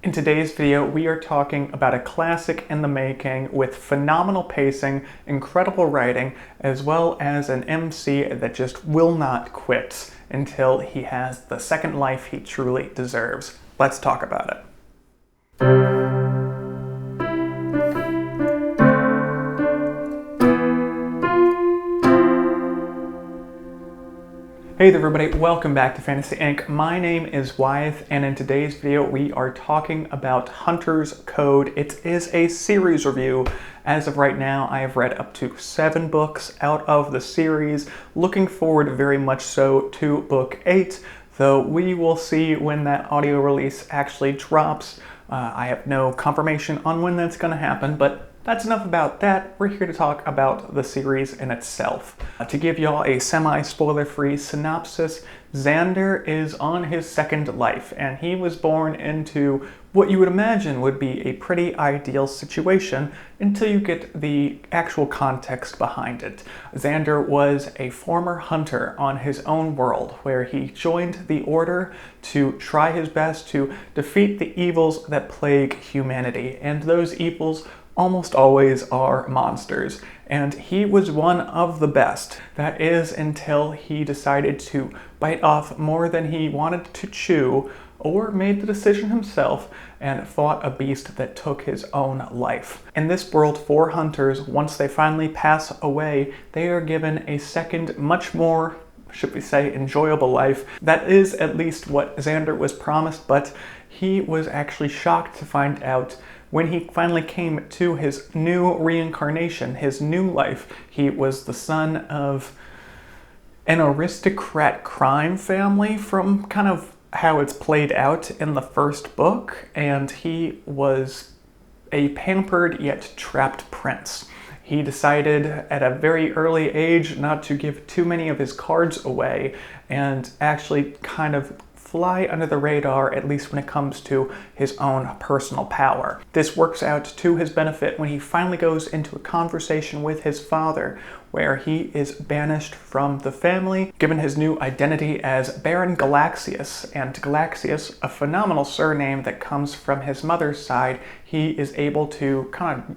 In today's video, we are talking about a classic in the making with phenomenal pacing, incredible writing, as well as an MC that just will not quit until he has the second life he truly deserves. Let's talk about it. Hey there everybody, welcome back to Fantasy Inc. My name is Wyeth, and in today's video we are talking about Hunter's Code. It is a series review. As of right now, I have read up to 7 books out of the series, looking forward very much so to book 8, though we will see when that audio release actually drops. I have no confirmation on when that's going to happen, but that's enough about that. We're here to talk about the series in itself. To give y'all a semi-spoiler-free synopsis, Zander is on his second life, and he was born into what you would imagine would be a pretty ideal situation until you get the actual context behind it. Zander was a former hunter on his own world, where he joined the Order to try his best to defeat the evils that plague humanity, and those evils almost always are monsters, and he was one of the best. That is until he decided to bite off more than he wanted to chew, or made the decision himself and fought a beast that took his own life. In this world, for hunters, once they finally pass away, they are given a second, much more, should we say, enjoyable life. That is at least what Zander was promised, but he was actually shocked to find out when he finally came to his new reincarnation, his new life. He was the son of an aristocrat crime family from kind of how it's played out in the first book, and he was a pampered yet trapped prince. He decided at a very early age not to give too many of his cards away and actually kind of fly under the radar, at least when it comes to his own personal power. This works out to his benefit when he finally goes into a conversation with his father, where he is banished from the family, given his new identity as Baron Galaxius. And Galaxius, a phenomenal surname that comes from his mother's side, he is able to kind of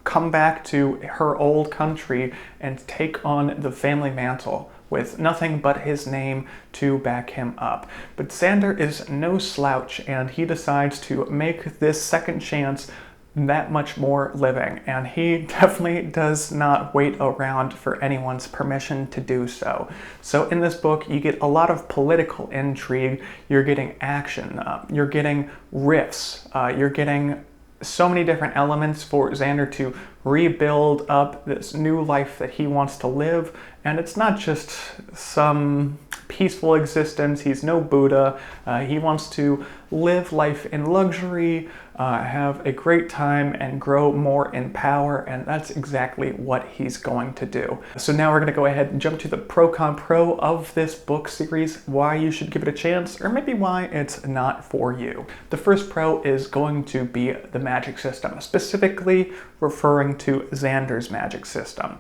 come back to her old country and take on the family mantle, with nothing but his name to back him up. But Zander is no slouch, and he decides to make this second chance that much more living, and he definitely does not wait around for anyone's permission to do so. So in this book, you get a lot of political intrigue, you're getting action, you're getting riffs, you're getting so many different elements for Zander to rebuild up this new life that he wants to live. And it's not just some peaceful existence. He's no Buddha. He wants to live life in luxury, have a great time, and grow more in power, and that's exactly what he's going to do. So now we're going to go ahead and jump to the pro of this book series, why you should give it a chance, or maybe why it's not for you. The first pro is going to be the magic system, specifically referring to Zander's magic system.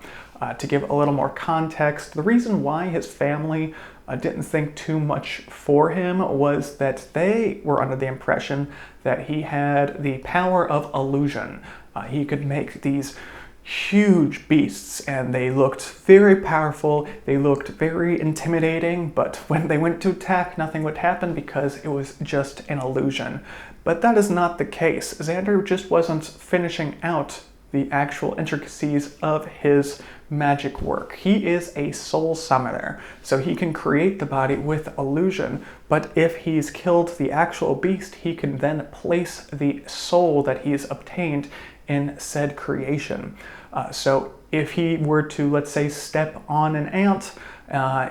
To give a little more context, the reason why his family didn't think too much for him was that they were under the impression that he had the power of illusion. He could make these huge beasts, and they looked very powerful, they looked very intimidating, but when they went to attack, nothing would happen because it was just an illusion. But that is not the case. Zander just wasn't finishing out the actual intricacies of his magic work. He is a soul summoner, so he can create the body with illusion, but if he's killed the actual beast, he can then place the soul that he's obtained in said creation. So if he were to, let's say, step on an ant,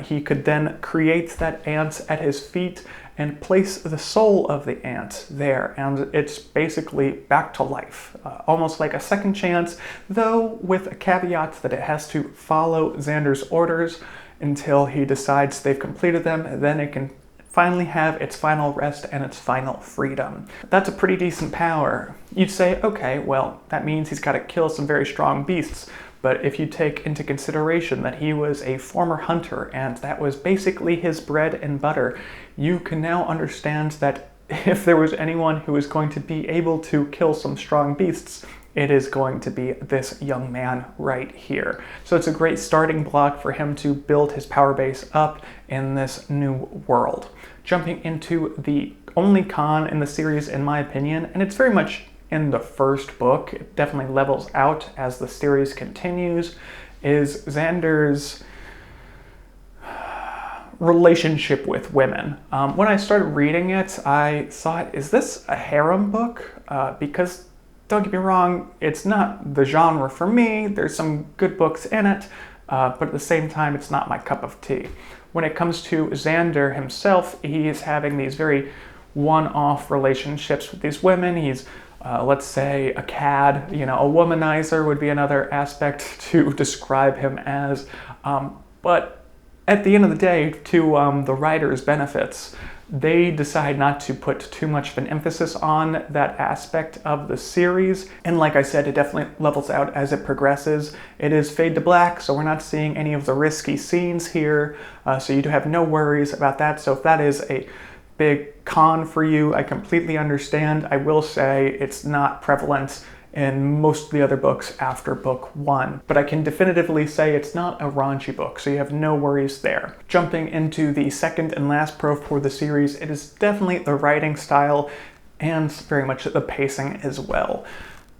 he could then create that ant at his feet and place the soul of the ant there, and it's basically back to life. Almost like a second chance, though with a caveat that it has to follow Zander's orders until he decides they've completed them, then it can finally have its final rest and its final freedom. That's a pretty decent power. You'd say, okay, well, that means he's got to kill some very strong beasts. But if you take into consideration that he was a former hunter and that was basically his bread and butter, you can now understand that if there was anyone who is going to be able to kill some strong beasts, it is going to be this young man right here. So it's a great starting block for him to build his power base up in this new world. Jumping into the only con in the series, in my opinion, and it's very much in the first book, it definitely levels out as the series continues, is Zander's relationship with women. When I started reading it, I thought, is this a harem book? Because don't get me wrong, it's not the genre for me. There's some good books in it, but at the same time, it's not my cup of tea. When it comes to Zander himself, he is having these very one-off relationships with these women. He's, let's say, a cad, you know, a womanizer would be another aspect to describe him as. But at the end of the day, to the writer's benefits, they decide not to put too much of an emphasis on that aspect of the series. And like I said, it definitely levels out as it progresses. It is fade to black, so we're not seeing any of the risky scenes here. So you do have no worries about that. So if that is a big con for you, I completely understand. I will say it's not prevalent in most of the other books after book 1. But I can definitively say it's not a raunchy book, so you have no worries there. Jumping into the second and last pro for the series, it is definitely the writing style and very much the pacing as well.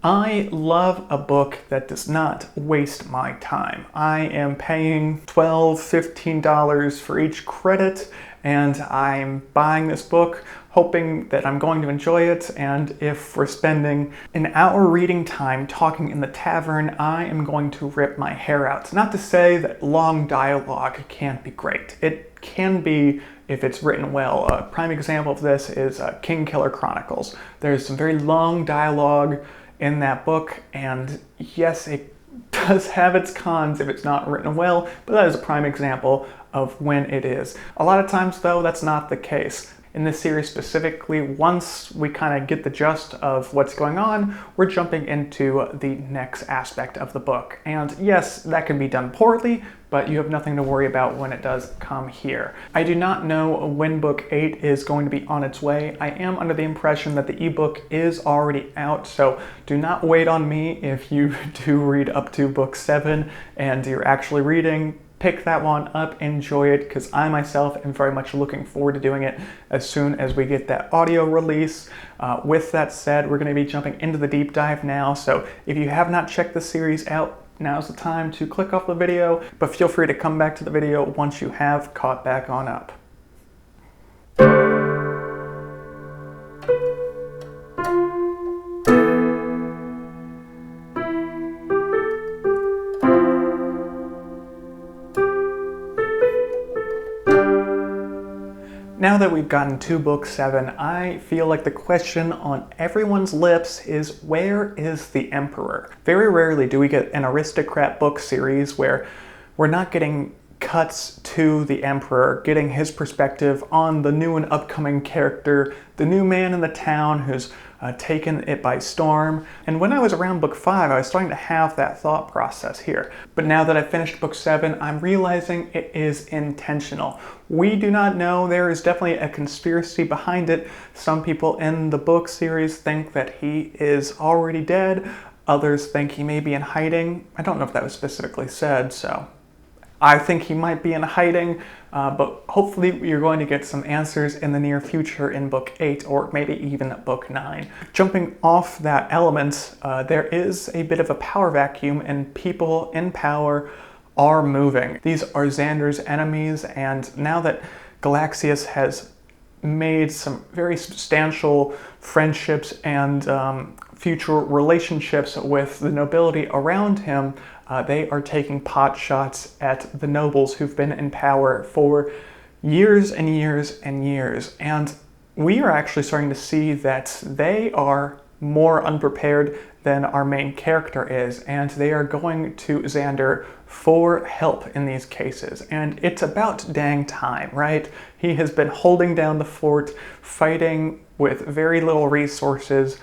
I love a book that does not waste my time. I am paying $12, $15 for each credit, and I'm buying this book hoping that I'm going to enjoy it, and if we're spending an hour reading time talking in the tavern, I am going to rip my hair out. Not to say that long dialogue can't be great. It can be if it's written well. A prime example of this is Kingkiller Chronicles. There's some very long dialogue in that book, and yes, it does have its cons if it's not written well, but that is a prime example of when it is. A lot of times, though, that's not the case. In this series specifically, once we kind of get the gist of what's going on, we're jumping into the next aspect of the book. And yes, that can be done poorly, but you have nothing to worry about when it does come here. I do not know when book 8 is going to be on its way. I am under the impression that the ebook is already out, so do not wait on me if you do read up to book 7 and you're actually reading. Pick that one up, enjoy it, because I myself am very much looking forward to doing it as soon as we get that audio release. With that said, we're going to be jumping into the deep dive now, so if you have not checked the series out, now's the time to click off the video, but feel free to come back to the video once you have caught back on up. Now that we've gotten to book 7, I feel like the question on everyone's lips is, where is the Emperor? Very rarely do we get an aristocrat book series where we're not getting cuts to the Emperor, getting his perspective on the new and upcoming character, the new man in the town who's taken it by storm. And when I was around book 5, I was starting to have that thought process here. But now that I've finished book 7, I'm realizing it is intentional. We do not know. There is definitely a conspiracy behind it. Some people in the book series think that he is already dead. Others think he may be in hiding. I don't know if that was specifically said, so I think he might be in hiding, but hopefully you're going to get some answers in the near future in book 8 or maybe even book 9. Jumping off that element, there is a bit of a power vacuum and people in power are moving. These are Zander's enemies, and now that Galaxius has made some very substantial friendships and future relationships with the nobility around him, they are taking pot shots at the nobles who've been in power for years and years and years. And we are actually starting to see that they are more unprepared than our main character is, and they are going to Zander for help in these cases. And it's about dang time, right? He has been holding down the fort, fighting with very little resources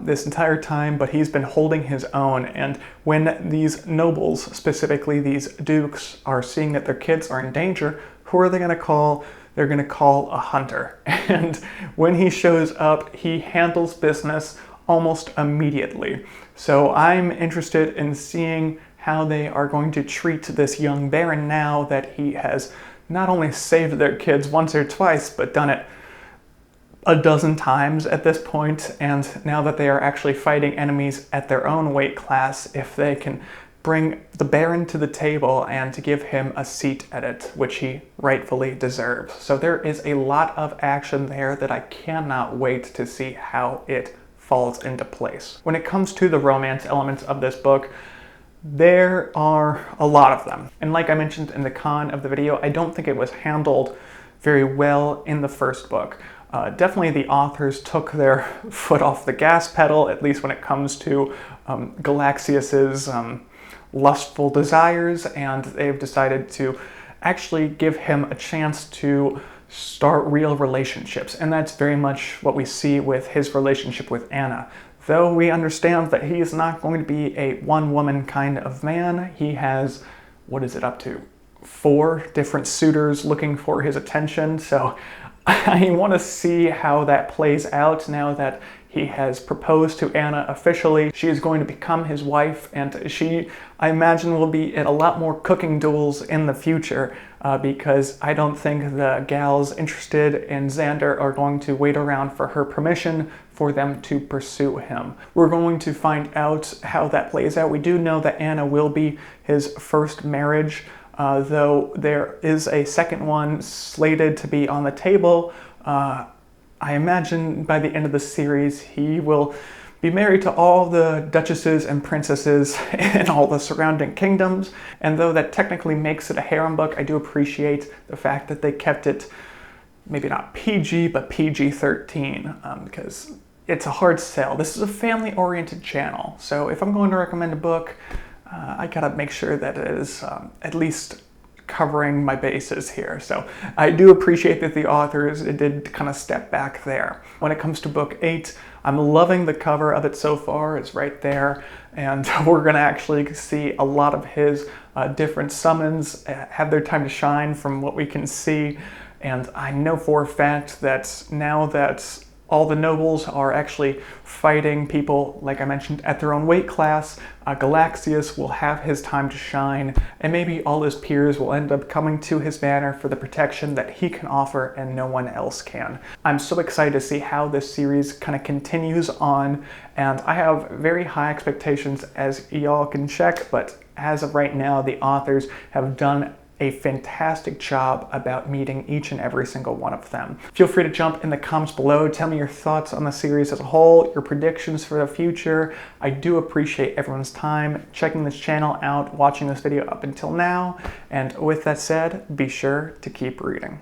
this entire time, but he's been holding his own. And when these nobles, specifically these dukes, are seeing that their kids are in danger, who are they going to call? they're going to call a hunter. And when he shows up, he handles business almost immediately. So I'm interested in seeing how they are going to treat this young baron now that he has not only saved their kids once or twice, but done it a dozen times at this point, and now that they are actually fighting enemies at their own weight class, if they can bring the Baron to the table and to give him a seat at it, which he rightfully deserves. So there is a lot of action there that I cannot wait to see how it falls into place. When it comes to the romance elements of this book, there are a lot of them. And like I mentioned in the con of the video, I don't think it was handled very well in the first book. Definitely the authors took their foot off the gas pedal, at least when it comes to Galaxius's lustful desires, and they've decided to actually give him a chance to start real relationships. And that's very much what we see with his relationship with Anna. Though we understand that he is not going to be a one-woman kind of man, he has, what is it up to? 4 different suitors looking for his attention, so I want to see how that plays out now that he has proposed to Anna officially. She is going to become his wife, and she, I imagine, will be at a lot more cooking duels in the future because I don't think the gals interested in Zander are going to wait around for her permission for them to pursue him. We're going to find out how that plays out. We do know that Anna will be his first marriage, though there is a second one slated to be on the table. I imagine by the end of the series he will be married to all the duchesses and princesses in all the surrounding kingdoms, and though that technically makes it a harem book, I do appreciate the fact that they kept it maybe not PG, but PG-13, because it's a hard sell. This is a family-oriented channel, so if I'm going to recommend a book, I gotta make sure that it is at least covering my bases here. So I do appreciate that the authors did kind of step back there. When it comes to book 8, I'm loving the cover of it so far. It's right there, and we're gonna actually see a lot of his different summons have their time to shine from what we can see. And I know for a fact that now that all the nobles are actually fighting people, like I mentioned, at their own weight class, Galaxius will have his time to shine, and maybe all his peers will end up coming to his banner for the protection that he can offer and no one else can. I'm so excited to see how this series kind of continues on, and I have very high expectations, as y'all can check, but as of right now, the authors have done a fantastic job about meeting each and every single one of them. Feel free to jump in the comments below, tell me your thoughts on the series as a whole, your predictions for the future. I do appreciate everyone's time checking this channel out, watching this video up until now, and with that said, be sure to keep reading.